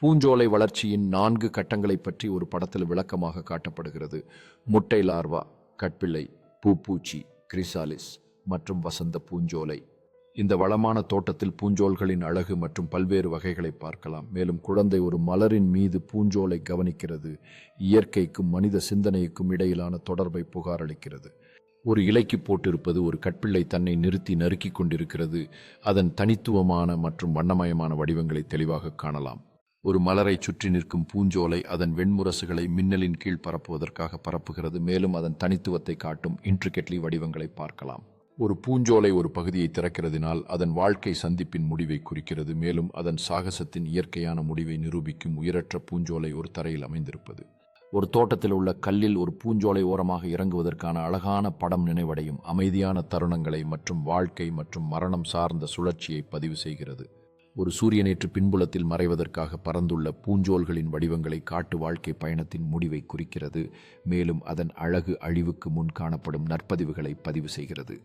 பூஞ்சோலை வளர்ச்சியின் 4 கட்டங்களைப் பற்றி ஒரு படத்தில் விளக்கமாக காட்டப்படுகிறது. முட்டை லார்வா, கட்பிள்ளை, பூப்பூச்சி, கிரிசாலிஸ் மற்றும் வசந்த பூஞ்சோலை. இந்த வளமான தோட்டத்தில் பூஞ்சோல்களின் அழகு மற்றும் பல்வேறு வகைகளை பார்க்கலாம். மேலும் குழந்தை ஒரு மலரின் மீது பூஞ்சோலை கவனிக்கிறது. இயற்கைக்கும் மனித சிந்தனைக்கும் இடையிலான தொடர்பை புகாரளிக்கிறது. ஒரு இலைக்கு போட்டிருப்பது ஒரு கட்பிள்ளை தன்னை நிறுத்தி நறுக்கிக் கொண்டிருக்கிறது. அதன் தனித்துவமான மற்றும் வண்ணமயமான வடிவங்களை தெளிவாக காணலாம். ஒரு மலரை சுற்றி நிற்கும் பூஞ்சோலை அதன் வெண்முரசுகளை மின்னலின் கீழ் பரப்புவதற்காக பரப்புகிறது. மேலும் அதன் தனித்துவத்தை காட்டும் இன்ட்ரிகேட்லி வடிவங்களை பார்க்கலாம். ஒரு பூஞ்சோலை ஒரு பகுதியை திறக்கிறதினால் அதன் வாழ்க்கை சந்திப்பின் முடிவை குறிக்கிறது. மேலும் அதன் சாகசத்தின் இயற்கையான முடிவை நிரூபிக்கும் உயிரற்ற பூஞ்சோலை ஒரு தரையில் அமைந்திருப்பது. ஒரு தோட்டத்தில் உள்ள கல்லில் ஒரு பூஞ்சோலை ஓரமாக இறங்குவதற்கான அழகான படம் நினைவடையும் அமைதியான தருணங்களை மற்றும் வாழ்க்கை மற்றும் மரணம் சார்ந்த சுழற்சியை பதிவு செய்கிறது. ஒரு சூரியனேற்று பின்புலத்தில் மறைவதற்காக பறந்துள்ள பூஞ்சோல்களின் வடிவங்களை காட்டு வாழ்க்கை பயணத்தின் முடிவை குறிக்கிறது. மேலும் அதன் அழகு அழிவுக்கு முன் காணப்படும் நற்பதிவுகளை பதிவு செய்கிறது.